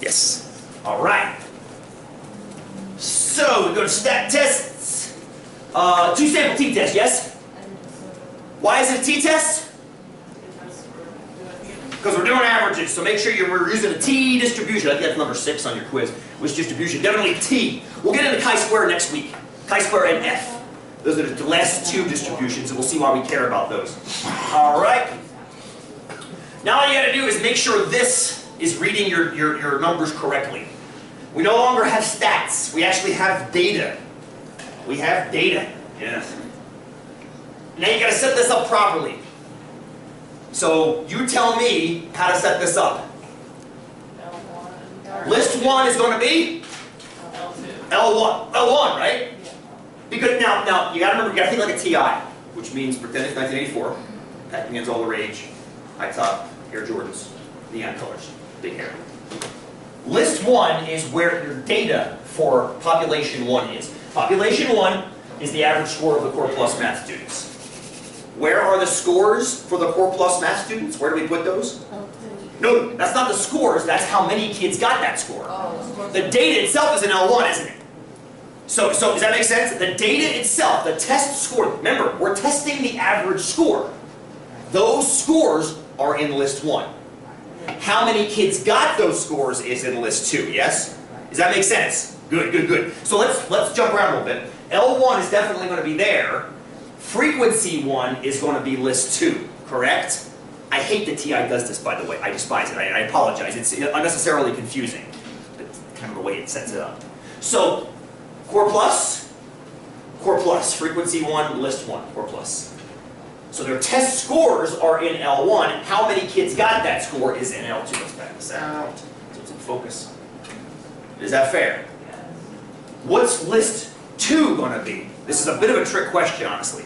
Yes. All right. So we go to stat tests. Two sample t-test, yes? Why is it a t-test? Because we're doing averages, so make sure we're using a t distribution. I think that's number 6 on your quiz. Which distribution? Definitely t. We'll get into chi-square next week. Chi-square and f. Those are the last 2 distributions, and we'll see why we care about those. All right. Now all you got to do is make sure this is reading your numbers correctly. We no longer have stats. We actually have data. We have data. Yes. Now you got to set this up properly. So you tell me how to set this up. List 1 is going to be L1. L1, right? Because now you got to remember, you got to think like a TI, which means pretend it's 1984. That means all the rage. High top, Air Jordans, neon colors, big hair. List 1 is where your data for population 1 is. Population 1 is the average score of the Core Plus math students. Where are the scores for the Core Plus math students? Where do we put those? No, that's not the scores, that's how many kids got that score. The data itself is an L1, isn't it? So does that make sense? The data itself, the test score, remember, we're testing the average score. Those scores are in list 1. How many kids got those scores is in list 2, yes? Does that make sense? Good, good, good. So let's jump around a little bit. L1 is definitely going to be there. Frequency 1 is going to be list 2, correct? I hate that TI does this, by the way. I despise it. I apologize. It's unnecessarily confusing. It's kind of the way it sets it up. So, Core Plus, frequency 1, list 1, Core Plus. So their test scores are in L1. How many kids got that score is in L2. Let's back this out. So it's in focus. Is that fair? What's list 2 going to be? This is a bit of a trick question, honestly.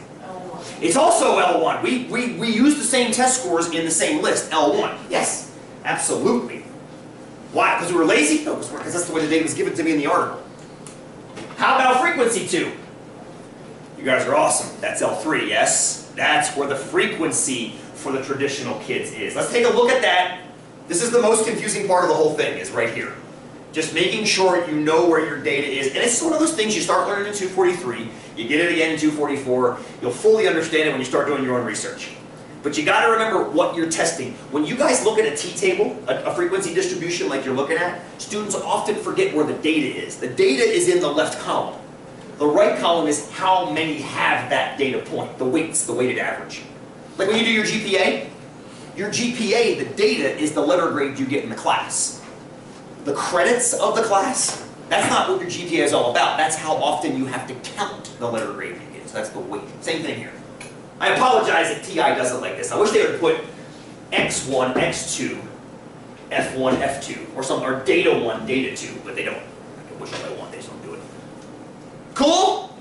It's also L1. We use the same test scores in the same list, L1. Yes, absolutely. Why? Because we were lazy? No, because that's the way the data was given to me in the article. How about frequency 2? You guys are awesome. That's L3, yes? That's where the frequency for the traditional kids is. Let's take a look at that. This is the most confusing part of the whole thing, is right here. Just making sure you know where your data is. And it's one of those things you start learning in 243, you get it again in 244, you'll fully understand it when you start doing your own research. But you got to remember what you're testing. When you guys look at a t-table, a frequency distribution like you're looking at, students often forget where the data is. The data is in the left column. The right column is how many have that data point, the weights, the weighted average. Like when you do your GPA, the data is the letter grade you get in the class. The credits of the class, that's not what your GPA is all about. That's how often you have to count the letter grade you get. So that's the weight. Same thing here. I apologize if TI does it like this. I wish they would put X1, X2, F1, F2, or data 1, data 2, but they don't. I wish I want, they just don't do it. Cool?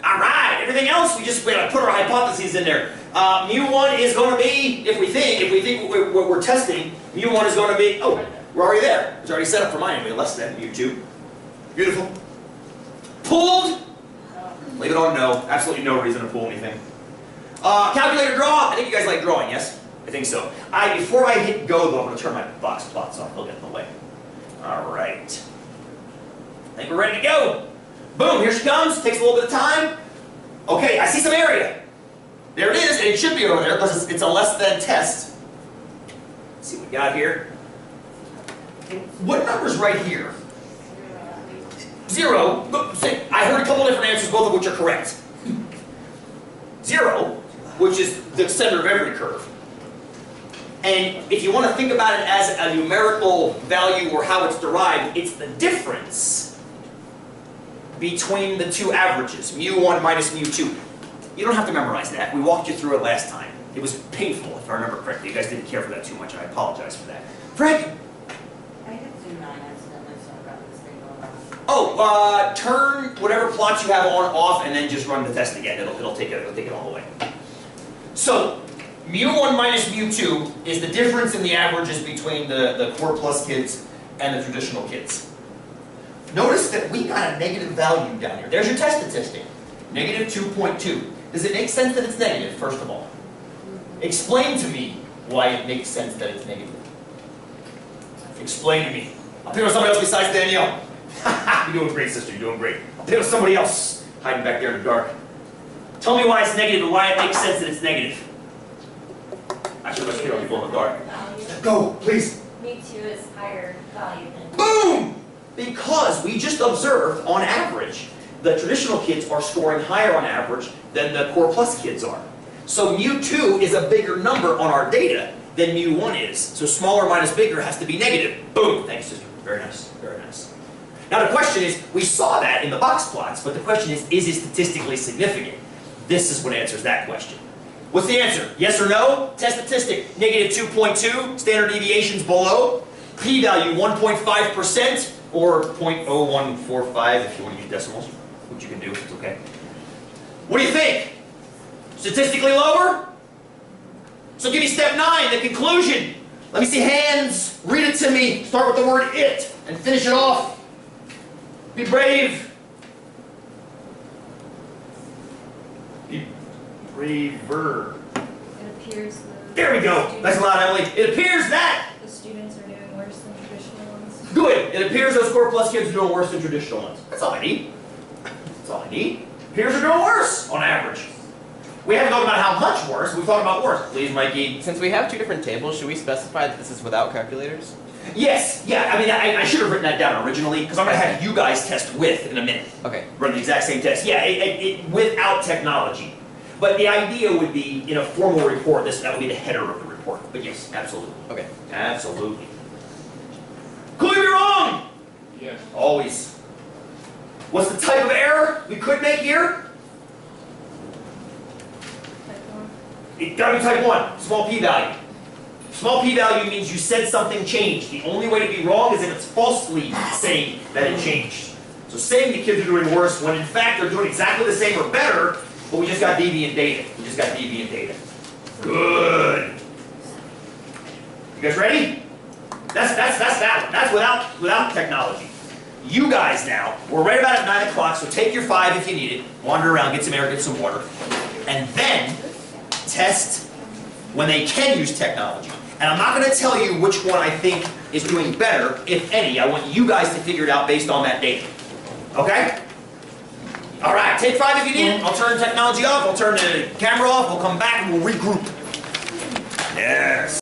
All right. Everything else, we gotta put our hypotheses in there. Mu1 is going to be, if we think what we're testing, Mu1 is going to be, oh, we're already there. It's already set up for mine anyway, less than Mu2. Beautiful. Pooled? Leave it on no. Absolutely no reason to pool anything. Calculator draw. I think you guys like drawing, yes? I think so. Before I hit go, though, I'm going to turn my box plots off. They'll get in the way. All right. I think we're ready to go. Boom, here she comes. Takes a little bit of time. Okay, I see some area. There it is, and it should be over there because it's a less than test. Let's see what we got here. What number's right here? 0. I heard a couple different answers, both of which are correct. 0, which is the center of every curve. And if you want to think about it as a numerical value or how it's derived, it's the difference between the two averages, Mu1 minus Mu2. You don't have to memorize that. We walked you through it last time. It was painful, if I remember correctly. You guys didn't care for that too much. I apologize for that. Frank? I hit do 9 accidentally, so I got this thing going on. Oh, turn whatever plots you have on off and then just run the test again. It'll take it all the way. So, Mu1 minus Mu2 is the difference in the averages between the Core Plus kids and the traditional kids. Notice that we got a negative value down here. There's your test statistic. Negative 2.2. Does it make sense that it's negative, first of all? Explain to me why it makes sense that it's negative. Explain to me. I'll pick on somebody else besides Danielle. You're doing great, sister, you're doing great. I'll pick on somebody else hiding back there in the dark. Tell me why it's negative and why it makes sense that it's negative. Actually, let's pick on people in the dark. Go, please. Me too is higher value than. Boom! Because we just observed, on average, the traditional kids are scoring higher on average than the Core Plus kids are. So mu2 is a bigger number on our data than mu1 is. So smaller minus bigger has to be negative. Boom! Thanks, sister. Very nice. Very nice. Now the question is, we saw that in the box plots, but the question is it statistically significant? This is what answers that question. What's the answer? Yes or no? Test statistic, negative 2.2, standard deviations below, p-value 1.5%, or 0.0145 if you want to use decimals, which you can do, it's okay. What do you think? Statistically lower? So give me step 9, the conclusion. Let me see hands, read it to me, start with the word it, and finish it off. Be brave. Be braver. It appears the. There we go. That's a lot, Emily. It appears that. The students are doing worse than traditional ones. Good. It appears those Core Plus kids are doing worse than traditional ones. That's all I need. That's all I need. Appears they're doing worse on average. We haven't talked about how much worse. We've talked about worse. Please, Mikey. Since we have two different tables, should we specify that this is without calculators? Yes. Yeah. I mean, I should have written that down originally because I'm going to have you guys test with in a minute. Okay. Run the exact same test. Yeah. Without technology. But the idea would be in a formal report. That would be the header of the report. But yes, absolutely. Okay. Absolutely. Could we be wrong? Yes. Always. What's the type of error we could make here? It gotta be type 1, small p-value. Small p-value means you said something changed. The only way to be wrong is if it's falsely saying that it changed. So saying the kids are doing worse when in fact they're doing exactly the same or better, but we just got deviant data. We just got deviant data. Good. You guys ready? That's that one. That's without technology. You guys now, we're right about at 9 o'clock, so take your 5 if you need it. Wander around, get some air, get some water. And then test when they can use technology. And I'm not going to tell you which one I think is doing better, if any. I want you guys to figure it out based on that data. Okay? All right, take 5 if you need it. I'll turn technology off. I'll turn the camera off. We'll come back and we'll regroup. Yes.